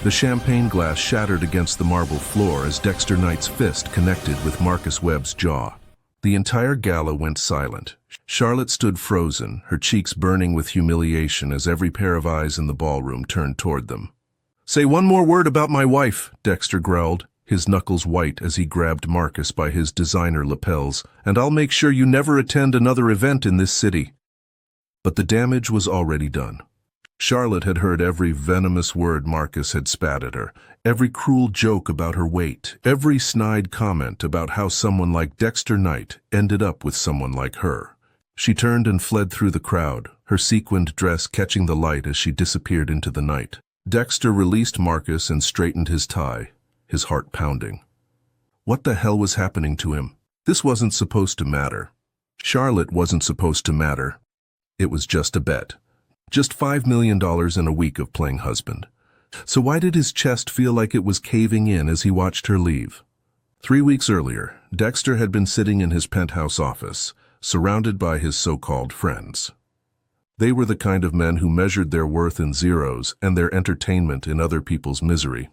The champagne glass shattered against the marble floor as Dexter Knight's fist connected with Marcus Webb's jaw. The entire gala went silent. Charlotte stood frozen, her cheeks burning with humiliation as every pair of eyes in the ballroom turned toward them. "Say one more word about my wife," Dexter growled, his knuckles white as he grabbed Marcus by his designer lapels, "and I'll make sure you never attend another event in this city." But the damage was already done. Charlotte had heard every venomous word Marcus had spat at her, every cruel joke about her weight, every snide comment about how someone like Dexter Knight ended up with someone like her. She turned and fled through the crowd, her sequined dress catching the light as she disappeared into the night. Dexter released Marcus and straightened his tie, his heart pounding. What the hell was happening to him? This wasn't supposed to matter. Charlotte wasn't supposed to matter. It was just a bet. Just $5 million in a week of playing husband. So why did his chest feel like it was caving in as he watched her leave? 3 weeks earlier, Dexter had been sitting in his penthouse office, surrounded by his so-called friends. They were the kind of men who measured their worth in zeros and their entertainment in other people's misery.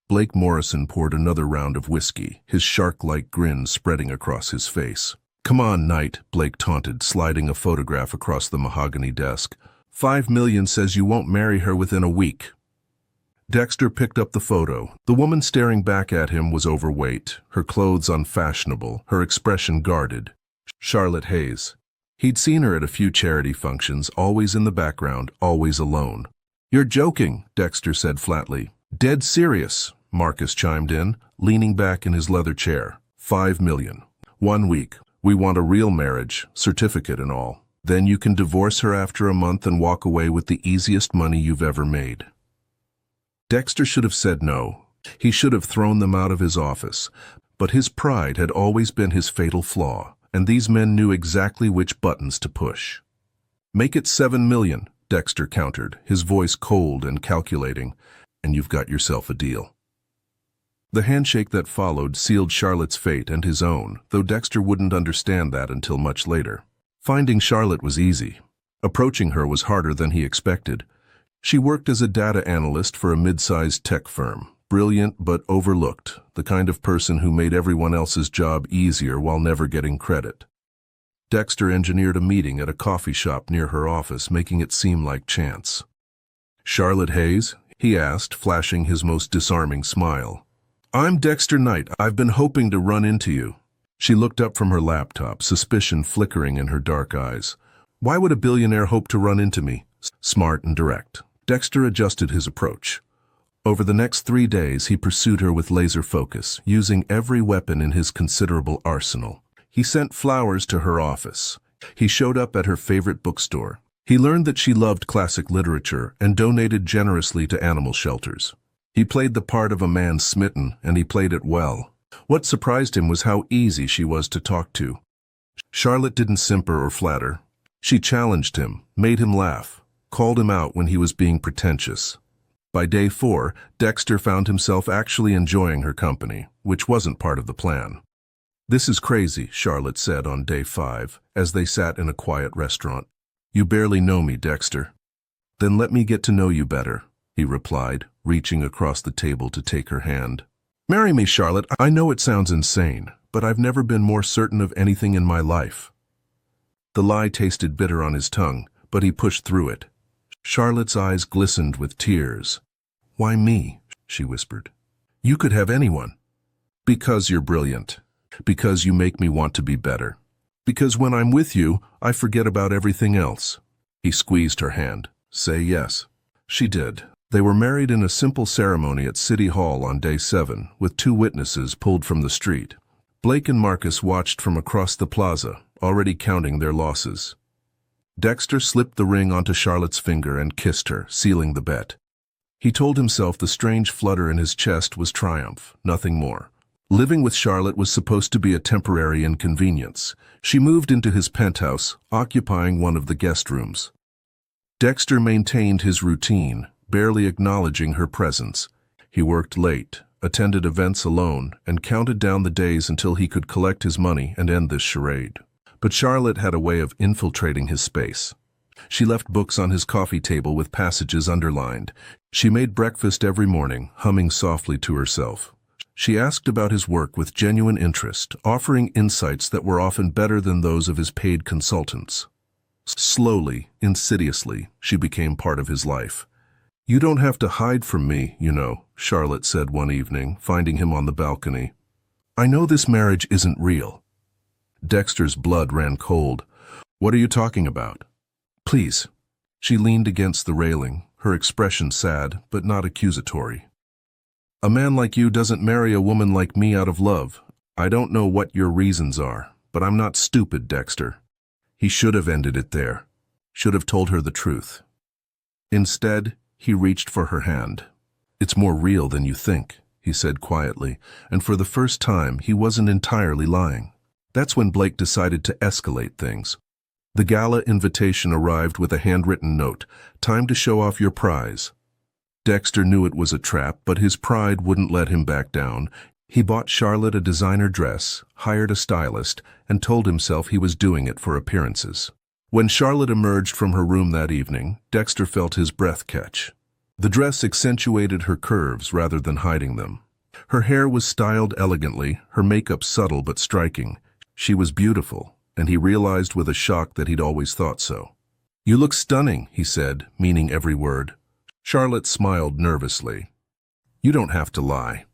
Blake Morrison poured another round of whiskey, his shark-like grin spreading across his face. "Come on, Knight," Blake taunted, sliding a photograph across the mahogany desk. $5 million says you won't marry her within a week." Dexter picked up the photo. The woman staring back at him was overweight, her clothes unfashionable, her expression guarded. Charlotte Hayes. He'd seen her at a few charity functions, always in the background, always alone. "You're joking," Dexter said flatly. "Dead serious," Marcus chimed in, leaning back in his leather chair. $5 million. 1 week. We want a real marriage, certificate and all. Then you can divorce her after a month and walk away with the easiest money you've ever made. Dexter should have said no. He should have thrown them out of his office. But his pride had always been his fatal flaw, and these men knew exactly which buttons to push. "Make it $7 million, Dexter countered, his voice cold and calculating, "and you've got yourself a deal." The handshake that followed sealed Charlotte's fate and his own, though Dexter wouldn't understand that until much later. Finding Charlotte was easy. Approaching her was harder than he expected. She worked as a data analyst for a mid-sized tech firm, brilliant but overlooked, the kind of person who made everyone else's job easier while never getting credit. Dexter engineered a meeting at a coffee shop near her office, making it seem like chance. "Charlotte Hayes?" he asked, flashing his most disarming smile. "I'm Dexter Knight. I've been hoping to run into you." She looked up from her laptop, suspicion flickering in her dark eyes. "Why would a billionaire hope to run into me?" Smart and direct. Dexter adjusted his approach. Over the next 3 days, he pursued her with laser focus, using every weapon in his considerable arsenal. He sent flowers to her office. He showed up at her favorite bookstore. He learned that she loved classic literature and donated generously to animal shelters. He played the part of a man smitten, and he played it well. What surprised him was how easy she was to talk to. Charlotte didn't simper or flatter. She challenged him, made him laugh, called him out when he was being pretentious. By day 4, Dexter found himself actually enjoying her company, which wasn't part of the plan. "This is crazy," Charlotte said on day 5, as they sat in a quiet restaurant. "You barely know me, Dexter." "Then let me get to know you better," he replied, reaching across the table to take her hand. "Marry me, Charlotte. I know it sounds insane, but I've never been more certain of anything in my life." The lie tasted bitter on his tongue, but he pushed through it. Charlotte's eyes glistened with tears. "Why me?" she whispered. "You could have anyone." "Because you're brilliant. Because you make me want to be better. Because when I'm with you, I forget about everything else." He squeezed her hand. "Say yes." She did. They were married in a simple ceremony at City Hall on day 7, with 2 witnesses pulled from the street. Blake and Marcus watched from across the plaza, already counting their losses. Dexter slipped the ring onto Charlotte's finger and kissed her, sealing the bet. He told himself the strange flutter in his chest was triumph, nothing more. Living with Charlotte was supposed to be a temporary inconvenience. She moved into his penthouse, occupying one of the guest rooms. Dexter maintained his routine, barely acknowledging her presence. He worked late, attended events alone, and counted down the days until he could collect his money and end this charade. But Charlotte had a way of infiltrating his space. She left books on his coffee table with passages underlined. She made breakfast every morning, humming softly to herself. She asked about his work with genuine interest, offering insights that were often better than those of his paid consultants. Slowly, insidiously, she became part of his life. "You don't have to hide from me, you know," Charlotte said one evening, finding him on the balcony. "I know this marriage isn't real." Dexter's blood ran cold. "What are you talking about?" "Please." She leaned against the railing, her expression sad, but not accusatory. "A man like you doesn't marry a woman like me out of love. I don't know what your reasons are, but I'm not stupid, Dexter." He should have ended it there. Should have told her the truth. Instead, he reached for her hand. "It's more real than you think," he said quietly, and for the first time he wasn't entirely lying. That's when Blake decided to escalate things. The gala invitation arrived with a handwritten note, "Time to show off your prize." Dexter knew it was a trap, but his pride wouldn't let him back down. He bought Charlotte a designer dress, hired a stylist, and told himself he was doing it for appearances. When Charlotte emerged from her room that evening, Dexter felt his breath catch. The dress accentuated her curves rather than hiding them. Her hair was styled elegantly, her makeup subtle but striking. She was beautiful, and he realized with a shock that he'd always thought so. "You look stunning," he said, meaning every word. Charlotte smiled nervously. "You don't have to lie."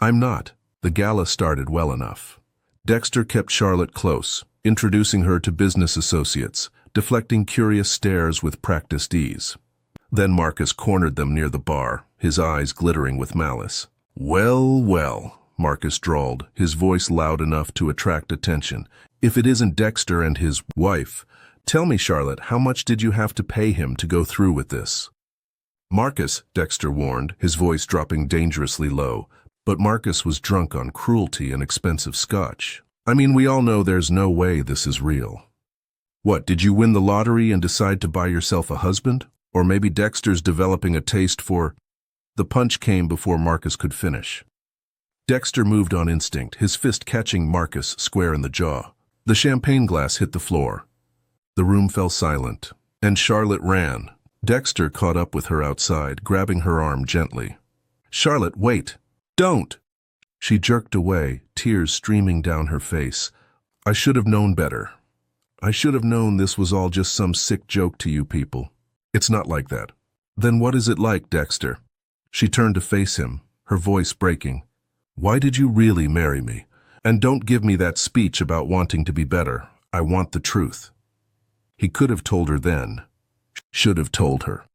"I'm not." The gala started well enough. Dexter kept Charlotte close, introducing her to business associates, deflecting curious stares with practiced ease. Then Marcus cornered them near the bar, his eyes glittering with malice. "Well, well," Marcus drawled, his voice loud enough to attract attention. "If it isn't Dexter and his wife, tell me, Charlotte, how much did you have to pay him to go through with this?" "Marcus," Dexter warned, his voice dropping dangerously low. But Marcus was drunk on cruelty and expensive scotch. "I mean, we all know there's no way this is real." "What, did you win the lottery and decide to buy yourself a husband? Or maybe Dexter's developing a taste for—" The punch came before Marcus could finish. Dexter moved on instinct, his fist catching Marcus square in the jaw. The champagne glass hit the floor. The room fell silent, and Charlotte ran. Dexter caught up with her outside, grabbing her arm gently. "Charlotte, wait! Don't!" She jerked away, tears streaming down her face. "I should have known better. I should have known this was all just some sick joke to you people. It's not like that." "Then what is it like, Dexter?" She turned to face him, her voice breaking. "Why did you really marry me? And don't give me that speech about wanting to be better. I want the truth." He could have told her then. Should have told her.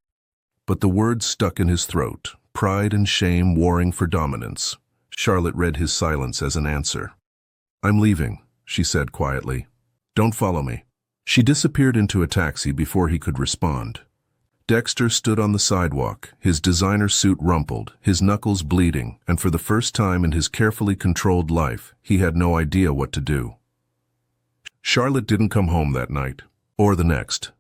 But the words stuck in his throat, pride and shame warring for dominance. Charlotte read his silence as an answer. "I'm leaving," she said quietly. "Don't follow me." She disappeared into a taxi before he could respond. Dexter stood on the sidewalk, his designer suit rumpled, his knuckles bleeding, and for the first time in his carefully controlled life, he had no idea what to do. Charlotte didn't come home that night, or the next.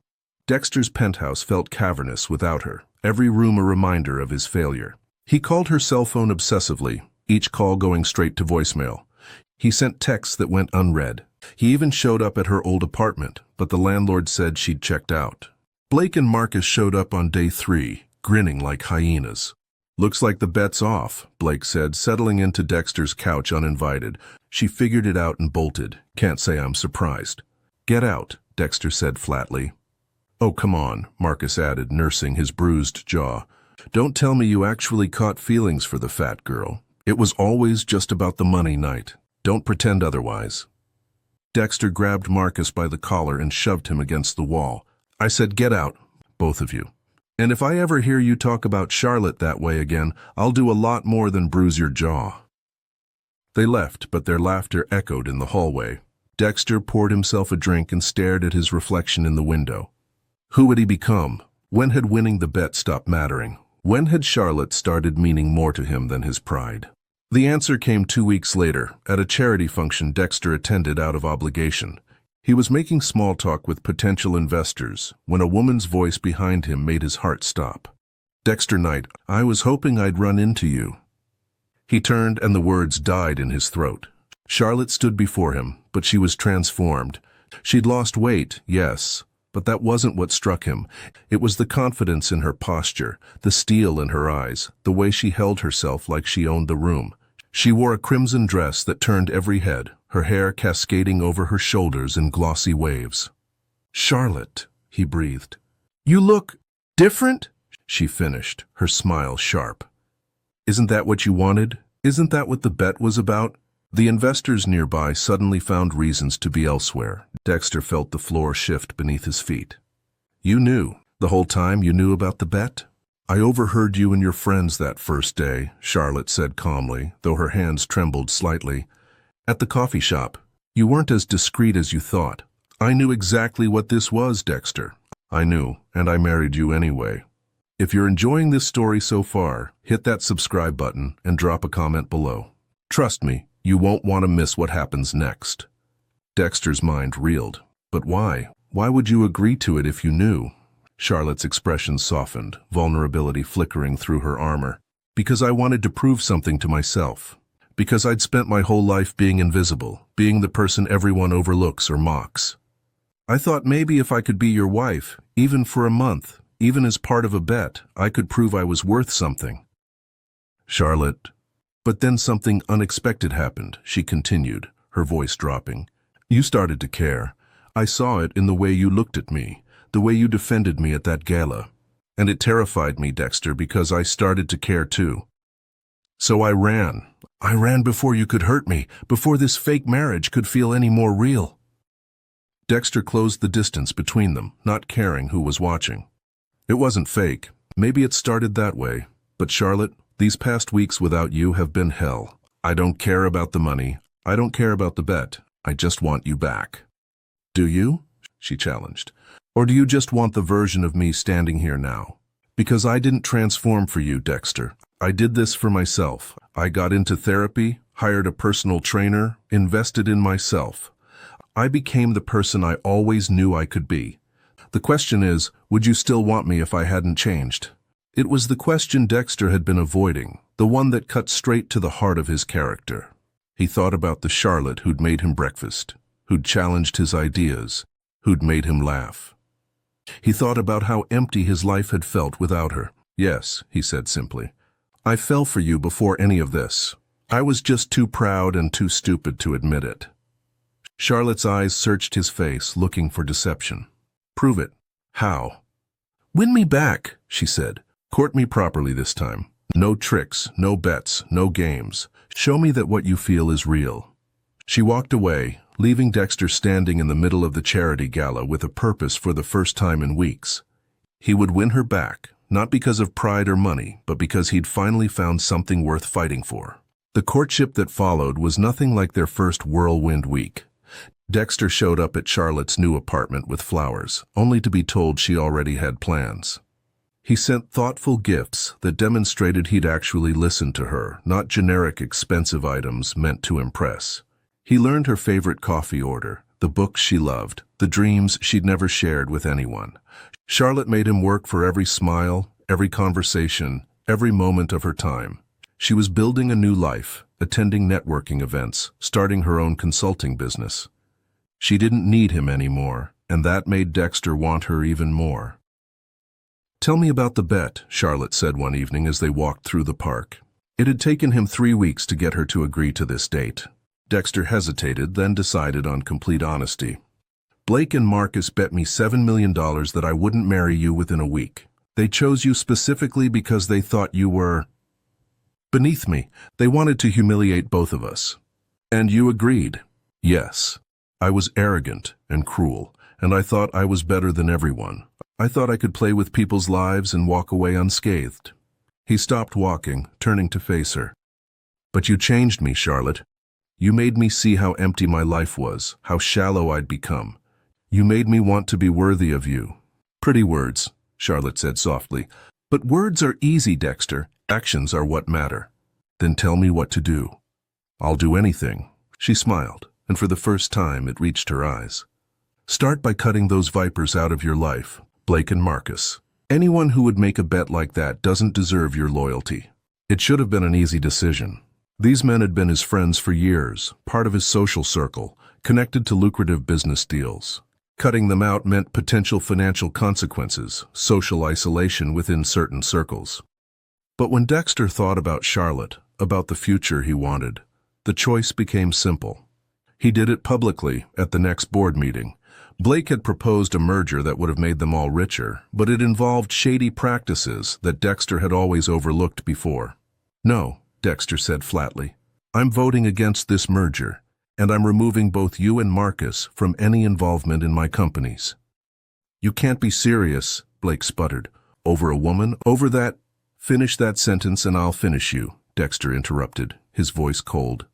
Dexter's penthouse felt cavernous without her, every room a reminder of his failure. He called her cell phone obsessively, each call going straight to voicemail. He sent texts that went unread. He even showed up at her old apartment, but the landlord said she'd checked out. Blake and Marcus showed up on day 3, grinning like hyenas. "Looks like the bet's off," Blake said, settling into Dexter's couch uninvited. "She figured it out and bolted. Can't say I'm surprised." "Get out," Dexter said flatly. "Oh, come on," Marcus added, nursing his bruised jaw. "Don't tell me you actually caught feelings for the fat girl. It was always just about the money night. Don't pretend otherwise." Dexter grabbed Marcus by the collar and shoved him against the wall. "I said get out, both of you. And if I ever hear you talk about Charlotte that way again, I'll do a lot more than bruise your jaw." They left, but their laughter echoed in the hallway. Dexter poured himself a drink and stared at his reflection in the window. Who had he become? When had winning the bet stopped mattering? When had Charlotte started meaning more to him than his pride? The answer came 2 weeks later, at a charity function Dexter attended out of obligation. He was making small talk with potential investors when a woman's voice behind him made his heart stop. "Dexter Knight, I was hoping I'd run into you." He turned and the words died in his throat. Charlotte stood before him, but she was transformed. She'd lost weight, yes, But that wasn't what struck him. It was the confidence in her posture, the steel in her eyes, the way she held herself like she owned the room. She wore a crimson dress that turned every head, her hair cascading over her shoulders in glossy waves. "Charlotte," he breathed. "You look different," she finished, her smile sharp. "Isn't that what you wanted? Isn't that what the bet was about?" The investors nearby suddenly found reasons to be elsewhere. Dexter felt the floor shift beneath his feet. "You knew. The whole time you knew about the bet?" "I overheard you and your friends that first day," Charlotte said calmly, though her hands trembled slightly. "At the coffee shop. You weren't as discreet as you thought. I knew exactly what this was, Dexter. I knew, and I married you anyway." If you're enjoying this story so far, hit that subscribe button and drop a comment below. Trust me, you won't want to miss what happens next. Dexter's mind reeled. But why? Why would you agree to it if you knew? Charlotte's expression softened, vulnerability flickering through her armor. Because I wanted to prove something to myself. Because I'd spent my whole life being invisible, being the person everyone overlooks or mocks. I thought maybe if I could be your wife, even for a month, even as part of a bet, I could prove I was worth something. Charlotte. But then something unexpected happened, she continued, her voice dropping. You started to care. I saw it in the way you looked at me, the way you defended me at that gala. And it terrified me, Dexter, because I started to care too. So I ran. I ran before you could hurt me, before this fake marriage could feel any more real. Dexter closed the distance between them, not caring who was watching. It wasn't fake. Maybe it started that way. But Charlotte, these past weeks without you have been hell. I don't care about the money. I don't care about the bet. I just want you back. Do you? She challenged. Or do you just want the version of me standing here now? Because I didn't transform for you, Dexter. I did this for myself. I got into therapy, hired a personal trainer, invested in myself. I became the person I always knew I could be. The question is, would you still want me if I hadn't changed? It was the question Dexter had been avoiding, the one that cut straight to the heart of his character. He thought about the Charlotte who'd made him breakfast, who'd challenged his ideas, who'd made him laugh. He thought about how empty his life had felt without her. Yes, he said simply. I fell for you before any of this. I was just too proud and too stupid to admit it. Charlotte's eyes searched his face, looking for deception. Prove it. How? Win me back, she said. Court me properly this time. No tricks, no bets, no games. Show me that what you feel is real. She walked away, leaving Dexter standing in the middle of the charity gala with a purpose for the first time in weeks. He would win her back, not because of pride or money, but because he'd finally found something worth fighting for. The courtship that followed was nothing like their first whirlwind week. Dexter showed up at Charlotte's new apartment with flowers, only to be told she already had plans. He sent thoughtful gifts that demonstrated he'd actually listened to her, not generic expensive items meant to impress. He learned her favorite coffee order, the books she loved, the dreams she'd never shared with anyone. Charlotte made him work for every smile, every conversation, every moment of her time. She was building a new life, attending networking events, starting her own consulting business. She didn't need him anymore, and that made Dexter want her even more. Tell me about the bet, Charlotte said one evening as they walked through the park. It had taken him 3 weeks to get her to agree to this date. Dexter hesitated, then decided on complete honesty. Blake and Marcus bet me $7 million that I wouldn't marry you within a week. They chose you specifically because they thought you were beneath me. They wanted to humiliate both of us. And you agreed. Yes. I was arrogant and cruel, and I thought I was better than everyone. I thought I could play with people's lives and walk away unscathed. He stopped walking, turning to face her. But you changed me, Charlotte. You made me see how empty my life was, how shallow I'd become. You made me want to be worthy of you. Pretty words, Charlotte said softly. But words are easy, Dexter. Actions are what matter. Then tell me what to do. I'll do anything. She smiled, and for the first time it reached her eyes. Start by cutting those vipers out of your life, Blake and Marcus. Anyone who would make a bet like that doesn't deserve your loyalty. It should have been an easy decision. These men had been his friends for years, part of his social circle, connected to lucrative business deals. Cutting them out meant potential financial consequences, social isolation within certain circles. But when Dexter thought about Charlotte, about the future he wanted, the choice became simple. He did it publicly at the next board meeting. Blake had proposed a merger that would have made them all richer, but it involved shady practices that Dexter had always overlooked before. "No," Dexter said flatly. "I'm voting against this merger, and I'm removing both you and Marcus from any involvement in my companies." "You can't be serious," Blake sputtered. "Over a woman? Over that?" "Finish that sentence and I'll finish you," Dexter interrupted, his voice cold.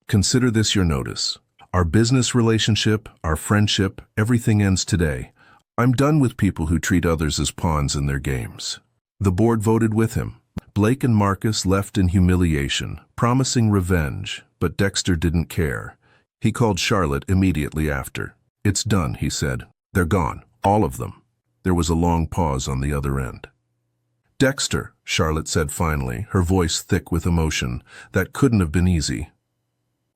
"Consider this your notice. Our business relationship, our friendship, everything ends today. I'm done with people who treat others as pawns in their games." The board voted with him. Blake and Marcus left in humiliation, promising revenge, but Dexter didn't care. He called Charlotte immediately after. "It's done," he said. "They're gone, all of them." There was a long pause on the other end. "Dexter," Charlotte said finally, her voice thick with emotion, "that couldn't have been easy."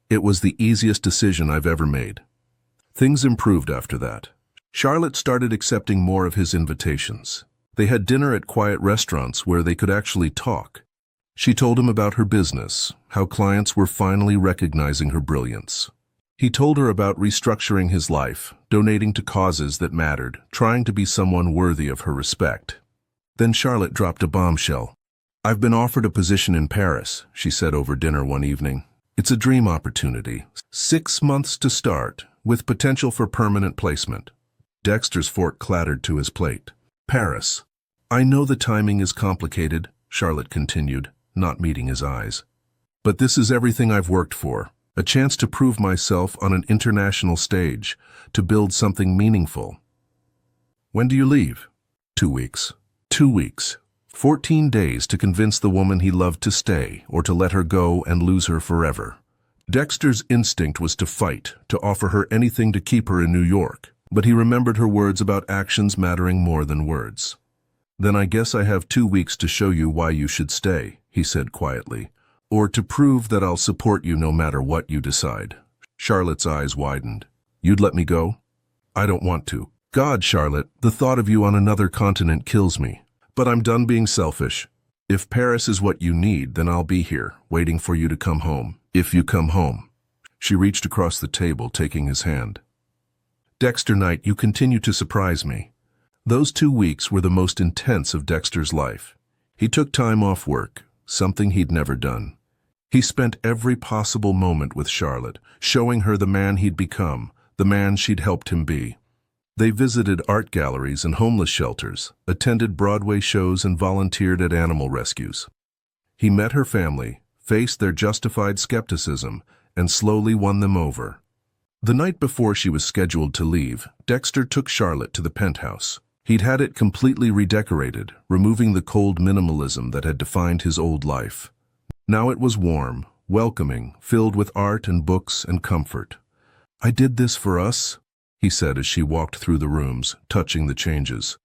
"It was the easiest decision I've ever made." Things improved after that. Charlotte started accepting more of his invitations. They had dinner at quiet restaurants where they could actually talk. She told him about her business, how clients were finally recognizing her brilliance. He told her about restructuring his life, donating to causes that mattered, trying to be someone worthy of her respect. Then Charlotte dropped a bombshell. "I've been offered a position in Paris," she said over dinner one evening. "It's a dream opportunity. 6 months to start, with potential for permanent placement." Dexter's fork clattered to his plate. "Paris. I know the timing is complicated," Charlotte continued, not meeting his eyes. "But this is everything I've worked for. A chance to prove myself on an international stage, to build something meaningful." "When do you leave?" 2 weeks. 2 weeks. 14 days to convince the woman he loved to stay, or to let her go and lose her forever. Dexter's instinct was to fight, to offer her anything to keep her in New York, but he remembered her words about actions mattering more than words. "Then I guess I have 2 weeks to show you why you should stay," he said quietly, "or to prove that I'll support you no matter what you decide." Charlotte's eyes widened. "You'd let me go?" "I don't want to." "God, Charlotte, the thought of you on another continent kills me. But I'm done being selfish. If Paris is what you need, then I'll be here, waiting for you to come home. If you come home." She reached across the table, taking his hand. "Dexter Knight, you continue to surprise me." Those 2 weeks were the most intense of Dexter's life. He took time off work, something he'd never done. He spent every possible moment with Charlotte, showing her the man he'd become, the man she'd helped him be. They visited art galleries and homeless shelters, attended Broadway shows and volunteered at animal rescues. He met her family, faced their justified skepticism, and slowly won them over. The night before she was scheduled to leave, Dexter took Charlotte to the penthouse. He'd had it completely redecorated, removing the cold minimalism that had defined his old life. Now it was warm, welcoming, filled with art and books and comfort. "I did this for us," he said as she walked through the rooms, touching the changes.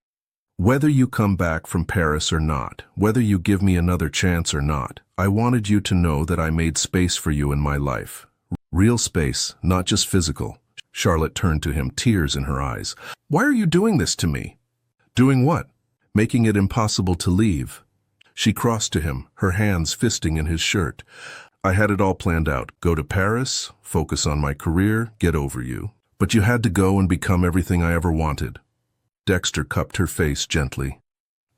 "Whether you come back from Paris or not, whether you give me another chance or not, I wanted you to know that I made space for you in my life. Real space, not just physical." Charlotte turned to him, tears in her eyes. "Why are you doing this to me?" "Doing what?" "Making it impossible to leave." She crossed to him, her hands fisting in his shirt. "I had it all planned out. Go to Paris, focus on my career, get over you. But you had to go and become everything I ever wanted." Dexter cupped her face gently.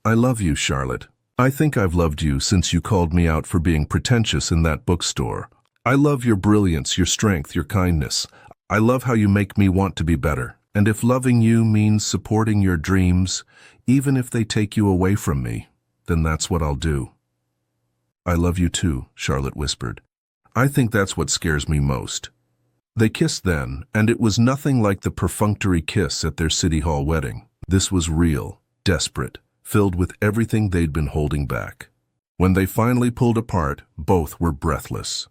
"I love you, Charlotte. I think I've loved you since you called me out for being pretentious in that bookstore. I love your brilliance, your strength, your kindness. I love how you make me want to be better. And if loving you means supporting your dreams, even if they take you away from me, then that's what I'll do." "I love you too," Charlotte whispered. "I think that's what scares me most." They kissed then, and it was nothing like the perfunctory kiss at their City Hall wedding. This was real, desperate, filled with everything they'd been holding back. When they finally pulled apart, both were breathless.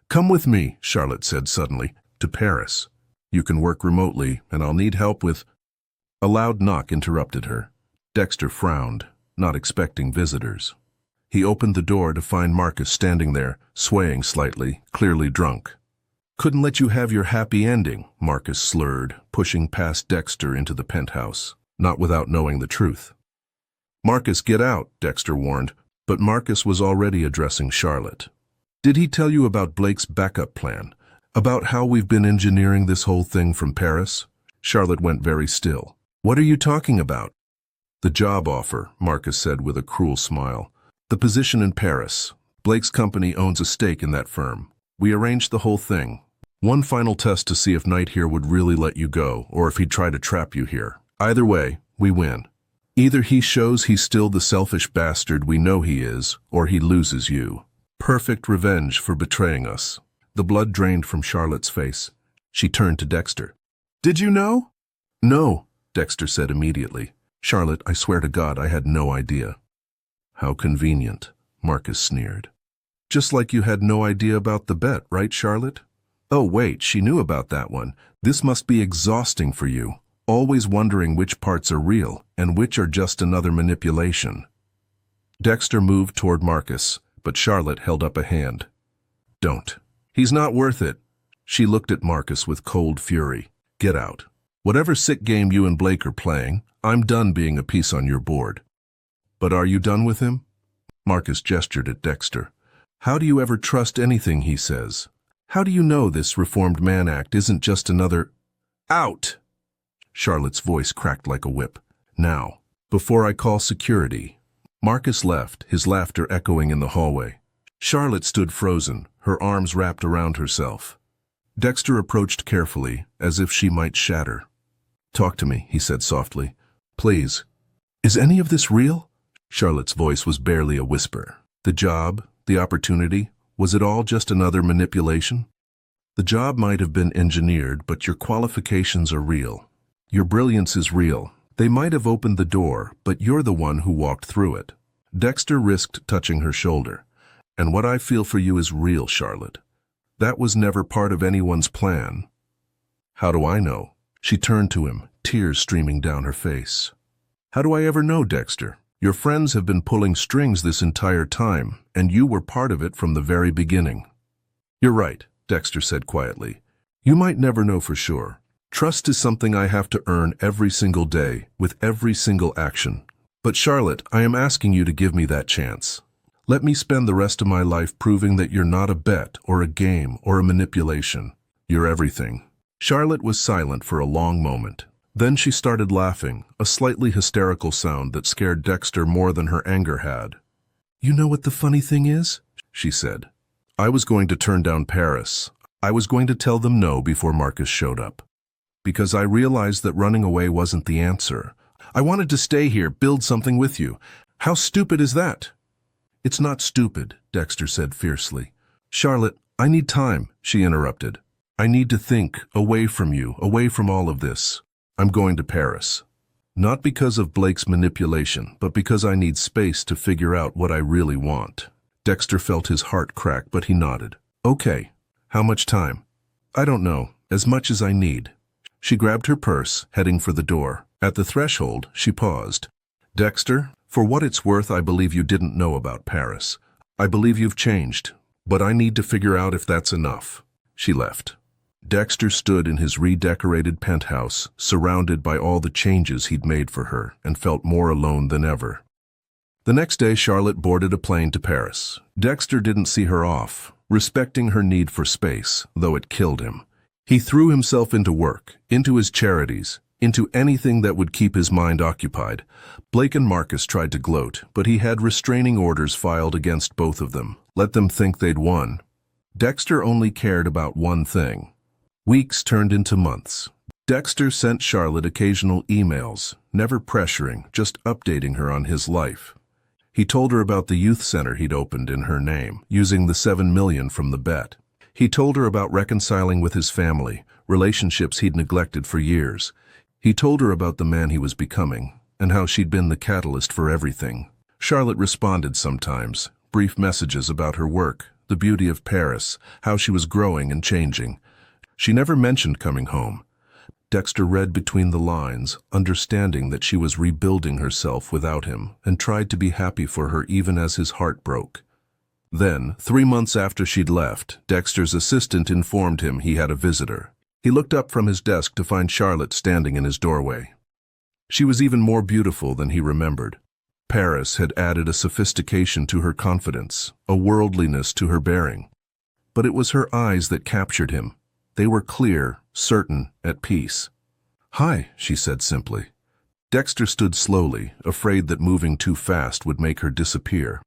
"Come with me," Charlotte said suddenly, "to Paris. You can work remotely, and I'll need help with—" A loud knock interrupted her. Dexter frowned, not expecting visitors. He opened the door to find Marcus standing there, swaying slightly, clearly drunk. Couldn't let you have your happy ending, Marcus slurred, pushing past Dexter into the penthouse, not without knowing the truth. Marcus, get out, Dexter warned, but Marcus was already addressing Charlotte. Did he tell you about Blake's backup plan? About how we've been engineering this whole thing from Paris? Charlotte went very still. What are you talking about? The job offer, Marcus said with a cruel smile. The position in Paris. Blake's company owns a stake in that firm. We arranged the whole thing. One final test to see if Knight here would really let you go, or if he'd try to trap you here. Either way, we win. Either he shows he's still the selfish bastard we know he is, or he loses you. Perfect revenge for betraying us. The blood drained from Charlotte's face. She turned to Dexter. Did you know? No, Dexter said immediately. Charlotte, I swear to God I had no idea. How convenient, Marcus sneered. Just like you had no idea about the bet, right, Charlotte? Oh, wait, she knew about that one. This must be exhausting for you, always wondering which parts are real and which are just another manipulation. Dexter moved toward Marcus, but Charlotte held up a hand. Don't. He's not worth it. She looked at Marcus with cold fury. Get out. Whatever sick game you and Blake are playing, I'm done being a piece on your board. But are you done with him? Marcus gestured at Dexter. How do you ever trust anything he says? How do you know this reformed man act isn't just another... Out! Charlotte's voice cracked like a whip. Now, before I call security. Marcus left, his laughter echoing in the hallway. Charlotte stood frozen, her arms wrapped around herself. Dexter approached carefully, as if she might shatter. Talk to me, he said softly. Please. Is any of this real? Charlotte's voice was barely a whisper. The job, the opportunity, was it all just another manipulation? The job might have been engineered, but your qualifications are real. Your brilliance is real. They might have opened the door, but you're the one who walked through it. Dexter risked touching her shoulder. And what I feel for you is real, Charlotte. That was never part of anyone's plan. How do I know? She turned to him, tears streaming down her face. How do I ever know, Dexter? Your friends have been pulling strings this entire time, and you were part of it from the very beginning. You're right, Dexter said quietly. You might never know for sure. Trust is something I have to earn every single day, with every single action. But Charlotte, I am asking you to give me that chance. Let me spend the rest of my life proving that you're not a bet or a game or a manipulation. You're everything. Charlotte was silent for a long moment. Then she started laughing, a slightly hysterical sound that scared Dexter more than her anger had. You know what the funny thing is? She said. I was going to turn down Paris. I was going to tell them no before Marcus showed up. Because I realized that running away wasn't the answer. I wanted to stay here, build something with you. How stupid is that? It's not stupid, Dexter said fiercely. Charlotte, I need time, she interrupted. I need to think, away from you, away from all of this. I'm going to Paris. Not because of Blake's manipulation, but because I need space to figure out what I really want. Dexter felt his heart crack, but he nodded. Okay. How much time? I don't know. As much as I need. She grabbed her purse, heading for the door. At the threshold, she paused. Dexter, for what it's worth, I believe you didn't know about Paris. I believe you've changed, but I need to figure out if that's enough. She left. Dexter stood in his redecorated penthouse, surrounded by all the changes he'd made for her, and felt more alone than ever. The next day, Charlotte boarded a plane to Paris. Dexter didn't see her off, respecting her need for space, though it killed him. He threw himself into work, into his charities, into anything that would keep his mind occupied. Blake and Marcus tried to gloat, but he had restraining orders filed against both of them. Let them think they'd won. Dexter only cared about one thing. Weeks turned into months. Dexter sent Charlotte occasional emails, never pressuring, just updating her on his life. He told her about the youth center he'd opened in her name, using the $7 million from the bet. He told her about reconciling with his family, relationships he'd neglected for years. He told her about the man he was becoming, and how she'd been the catalyst for everything. Charlotte responded sometimes, brief messages about her work, the beauty of Paris, how she was growing and changing. She never mentioned coming home. Dexter read between the lines, understanding that she was rebuilding herself without him, and tried to be happy for her even as his heart broke. Then, 3 months after she'd left, Dexter's assistant informed him he had a visitor. He looked up from his desk to find Charlotte standing in his doorway. She was even more beautiful than he remembered. Paris had added a sophistication to her confidence, a worldliness to her bearing. But it was her eyes that captured him. They were clear, certain, at peace. "Hi," she said simply. Dexter stood slowly, afraid that moving too fast would make her disappear.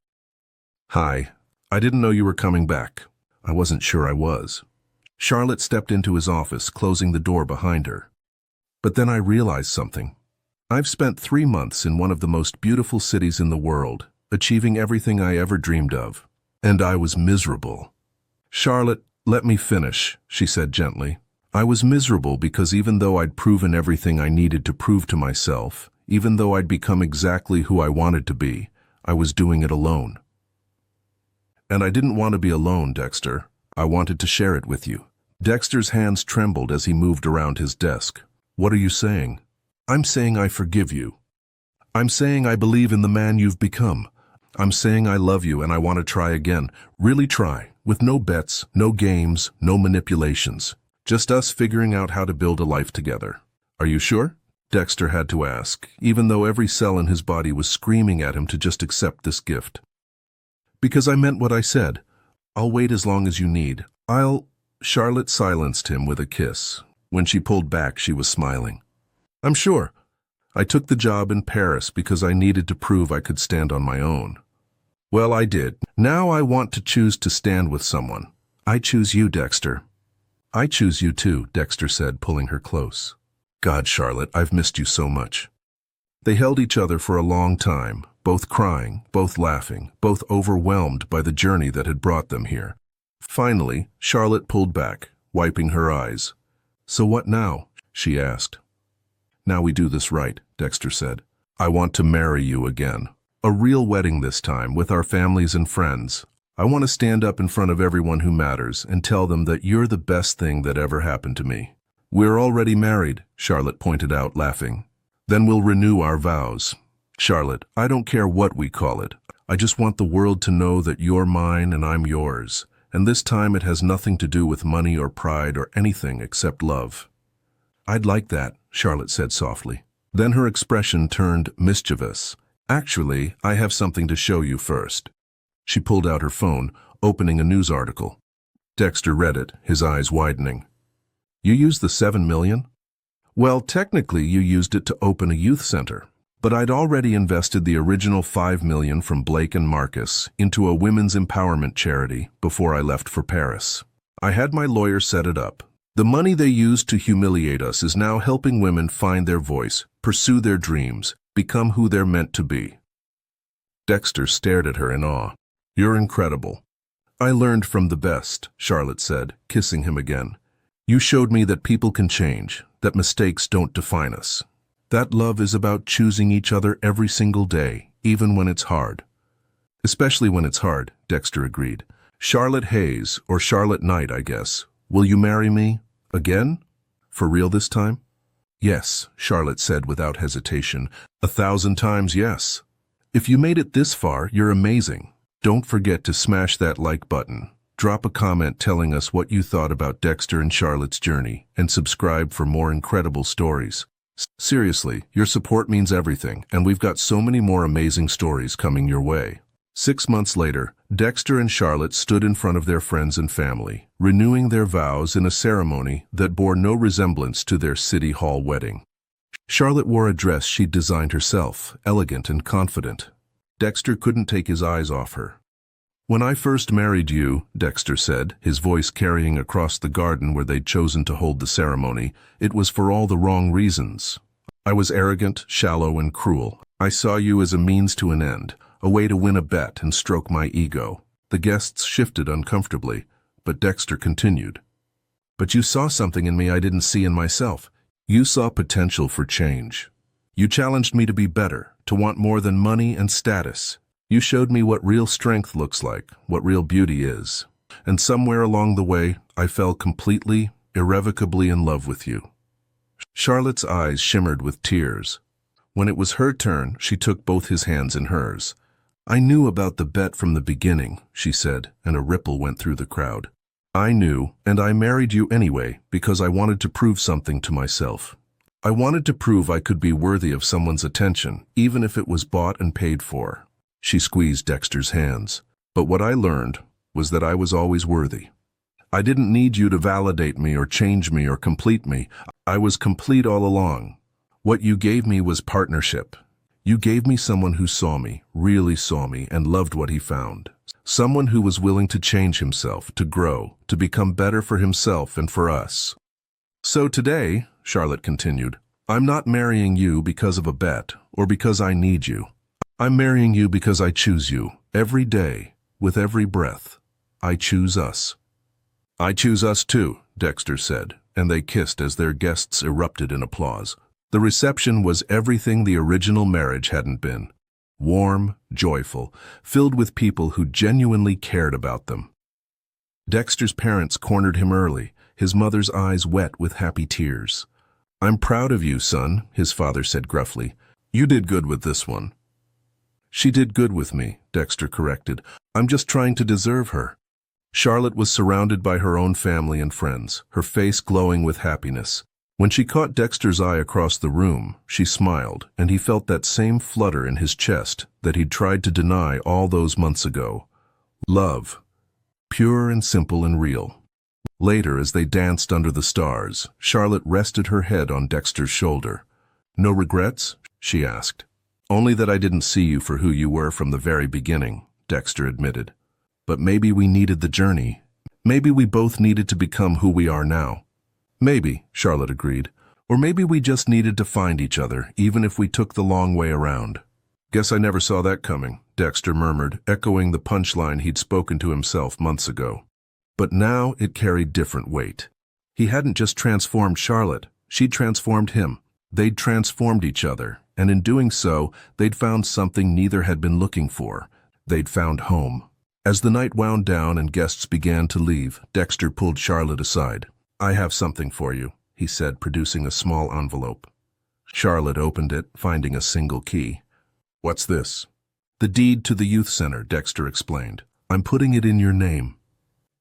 "Hi. I didn't know you were coming back. I wasn't sure I was." Charlotte stepped into his office, closing the door behind her. "But then I realized something. I've spent 3 months in one of the most beautiful cities in the world, achieving everything I ever dreamed of. And I was miserable." "Charlotte, let me finish," she said gently. "I was miserable because even though I'd proven everything I needed to prove to myself, even though I'd become exactly who I wanted to be, I was doing it alone. And I didn't want to be alone, Dexter. I wanted to share it with you." Dexter's hands trembled as he moved around his desk. "What are you saying?" "I'm saying I forgive you. I'm saying I believe in the man you've become. I'm saying I love you and I want to try again. Really try, with no bets, no games, no manipulations. Just us figuring out how to build a life together. Are you sure?" Dexter had to ask, even though every cell in his body was screaming at him to just accept this gift. "Because I meant what I said. I'll wait as long as you need. Charlotte silenced him with a kiss. When she pulled back, she was smiling. "I'm sure. I took the job in Paris because I needed to prove I could stand on my own. Well, I did. Now I want to choose to stand with someone. I choose you, Dexter." "I choose you too," Dexter said, pulling her close. "God, Charlotte, I've missed you so much." They held each other for a long time, both crying, both laughing, both overwhelmed by the journey that had brought them here. Finally, Charlotte pulled back, wiping her eyes. "So what now?" she asked. "Now we do this right," Dexter said. "I want to marry you again. A real wedding this time, with our families and friends. I want to stand up in front of everyone who matters and tell them that you're the best thing that ever happened to me." "We're already married," Charlotte pointed out, laughing. "Then we'll renew our vows. Charlotte, I don't care what we call it. I just want the world to know that you're mine and I'm yours. And this time it has nothing to do with money or pride or anything except love." "I'd like that," Charlotte said softly. Then her expression turned mischievous. "Actually, I have something to show you first." She pulled out her phone, opening a news article. Dexter read it, his eyes widening. "You used the 7 million? Well, technically you used it to open a youth center. But I'd already invested the original 5 million from Blake and Marcus into a women's empowerment charity before I left for Paris. I had my lawyer set it up. The money they used to humiliate us is now helping women find their voice, pursue their dreams, become who they're meant to be." Dexter stared at her in awe. "You're incredible." "I learned from the best," Charlotte said, kissing him again. "You showed me that people can change, that mistakes don't define us. That love is about choosing each other every single day, even when it's hard." "Especially when it's hard," Dexter agreed. "Charlotte Hayes, or Charlotte Knight, I guess. Will you marry me? Again? For real this time?" "Yes," Charlotte said without hesitation. 1,000 times yes. If you made it this far, you're amazing. Don't forget to smash that like button. Drop a comment telling us what you thought about Dexter and Charlotte's journey, and subscribe for more incredible stories. Seriously, your support means everything, and we've got so many more amazing stories coming your way. 6 months later, Dexter and Charlotte stood in front of their friends and family, renewing their vows in a ceremony that bore no resemblance to their City Hall wedding. Charlotte wore a dress she'd designed herself, elegant and confident. Dexter couldn't take his eyes off her. "When I first married you," Dexter said, his voice carrying across the garden where they'd chosen to hold the ceremony, "it was for all the wrong reasons. I was arrogant, shallow, and cruel. I saw you as a means to an end, a way to win a bet and stroke my ego." The guests shifted uncomfortably, but Dexter continued. "But you saw something in me I didn't see in myself. You saw potential for change. You challenged me to be better, to want more than money and status. You showed me what real strength looks like, what real beauty is. And somewhere along the way, I fell completely, irrevocably in love with you." Charlotte's eyes shimmered with tears. When it was her turn, she took both his hands in hers. I knew about the bet from the beginning, she said, and a ripple went through the crowd. I knew, and I married you anyway because I wanted to prove something to myself. I wanted to prove I could be worthy of someone's attention, even if it was bought and paid for. She squeezed Dexter's hands. But what I learned was that I was always worthy. I didn't need you to validate me or change me or complete me. I was complete all along. What you gave me was partnership. You gave me someone who saw me, really saw me, and loved what he found. Someone who was willing to change himself, to grow, to become better for himself and for us. So today, Charlotte continued, I'm not marrying you because of a bet or because I need you. I'm marrying you because I choose you. Every day, with every breath, I choose us. I choose us too, Dexter said, and they kissed as their guests erupted in applause. The reception was everything the original marriage hadn't been. Warm, joyful, filled with people who genuinely cared about them. Dexter's parents cornered him early, his mother's eyes wet with happy tears. I'm proud of you, son, his father said gruffly. You did good with this one. She did good with me, Dexter corrected. I'm just trying to deserve her. Charlotte was surrounded by her own family and friends, her face glowing with happiness. When she caught Dexter's eye across the room, she smiled, and he felt that same flutter in his chest that he'd tried to deny all those months ago. Love. Pure and simple and real. Later, as they danced under the stars, Charlotte rested her head on Dexter's shoulder. No regrets? She asked. Only that I didn't see you for who you were from the very beginning, Dexter admitted. But maybe we needed the journey. Maybe we both needed to become who we are now. Maybe, Charlotte agreed. Or maybe we just needed to find each other, even if we took the long way around. Guess I never saw that coming, Dexter murmured, echoing the punchline he'd spoken to himself months ago. But now it carried different weight. He hadn't just transformed Charlotte, she'd transformed him. They'd transformed each other, and in doing so, they'd found something neither had been looking for. They'd found home. As the night wound down and guests began to leave, Dexter pulled Charlotte aside. I have something for you, he said, producing a small envelope. Charlotte opened it, finding a single key. What's this? The deed to the youth center, Dexter explained. I'm putting it in your name.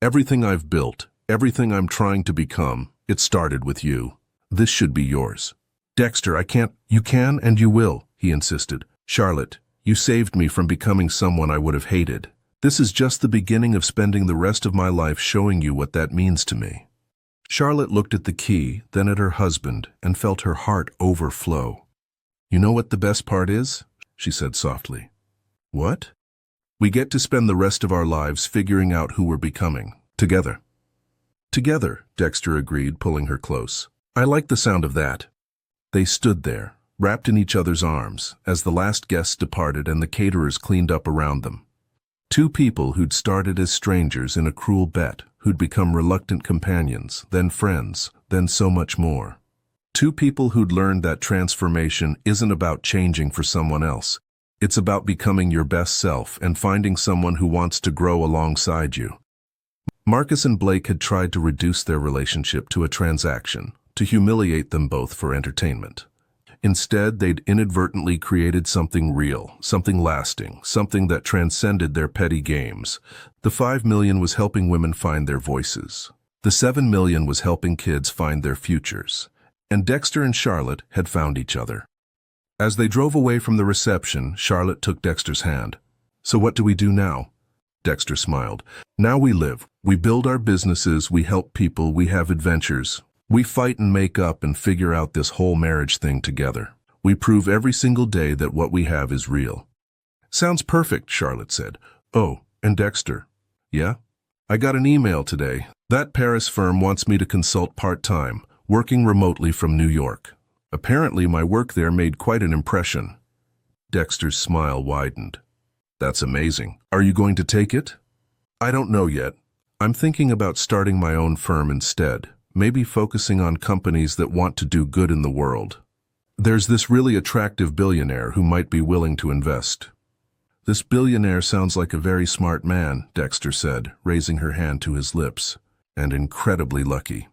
Everything I've built, everything I'm trying to become, it started with you. This should be yours. Dexter, I can't. You can and you will, he insisted. Charlotte, you saved me from becoming someone I would have hated. This is just the beginning of spending the rest of my life showing you what that means to me. Charlotte looked at the key, then at her husband, and felt her heart overflow. You know what the best part is? She said softly. What? We get to spend the rest of our lives figuring out who we're becoming. Together. Together, Dexter agreed, pulling her close. I like the sound of that. They stood there, wrapped in each other's arms, as the last guests departed and the caterers cleaned up around them. Two people who'd started as strangers in a cruel bet, who'd become reluctant companions, then friends, then so much more. Two people who'd learned that transformation isn't about changing for someone else. It's about becoming your best self and finding someone who wants to grow alongside you. Marcus and Blake had tried to reduce their relationship to a transaction, to humiliate them both for entertainment. Instead, they'd inadvertently created something real, something lasting, something that transcended their petty games. The $5 million was helping women find their voices. The $7 million was helping kids find their futures. And Dexter and Charlotte had found each other. As they drove away from the reception, Charlotte took Dexter's hand. So what do we do now? Dexter smiled. Now we live. We build our businesses, we help people, we have adventures. We fight and make up and figure out this whole marriage thing together. We prove every single day that what we have is real. Sounds perfect, Charlotte said. Oh, and Dexter. Yeah? I got an email today. That Paris firm wants me to consult part-time, working remotely from New York. Apparently my work there made quite an impression. Dexter's smile widened. That's amazing. Are you going to take it? I don't know yet. I'm thinking about starting my own firm instead. Maybe focusing on companies that want to do good in the world. There's this really attractive billionaire who might be willing to invest. This billionaire sounds like a very smart man, Dexter said, raising her hand to his lips. And incredibly lucky.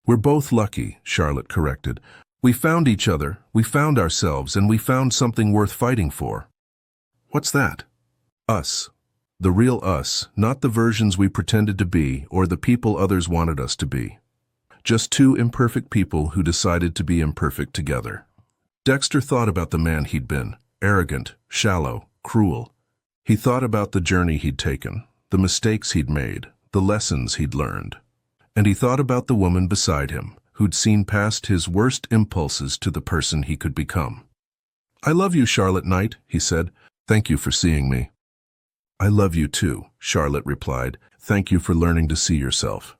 We're both lucky, Charlotte corrected. We found each other, we found ourselves, and we found something worth fighting for. What's that? Us. The real us, not the versions we pretended to be or the people others wanted us to be. Just two imperfect people who decided to be imperfect together. Dexter thought about the man he'd been, arrogant, shallow, cruel. He thought about the journey he'd taken, the mistakes he'd made, the lessons he'd learned. And he thought about the woman beside him, who'd seen past his worst impulses to the person he could become. "I love you, Charlotte Knight," he said. "Thank you for seeing me." "I love you too," Charlotte replied. "Thank you for learning to see yourself."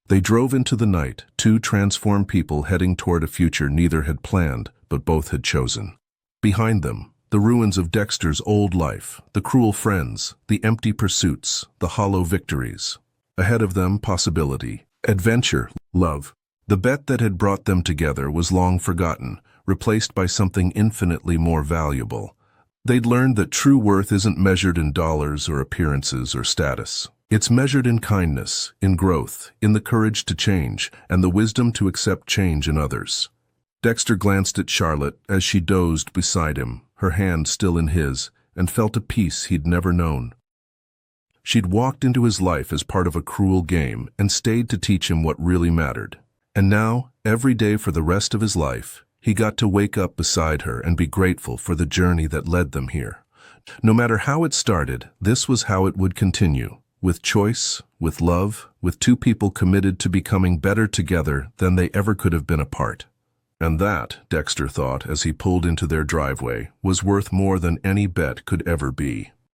They drove into the night, two transformed people heading toward a future neither had planned, but both had chosen. Behind them, the ruins of Dexter's old life, the cruel friends, the empty pursuits, the hollow victories. Ahead of them, possibility, adventure, love. The bet that had brought them together was long forgotten, replaced by something infinitely more valuable. They'd learned that true worth isn't measured in dollars or appearances or status. It's measured in kindness, in growth, in the courage to change, and the wisdom to accept change in others. Dexter glanced at Charlotte as she dozed beside him, her hand still in his, and felt a peace he'd never known. She'd walked into his life as part of a cruel game and stayed to teach him what really mattered. And now, every day for the rest of his life, he got to wake up beside her and be grateful for the journey that led them here. No matter how it started, this was how it would continue. With choice, with love, with two people committed to becoming better together than they ever could have been apart. And that, Dexter thought as he pulled into their driveway, was worth more than any bet could ever be.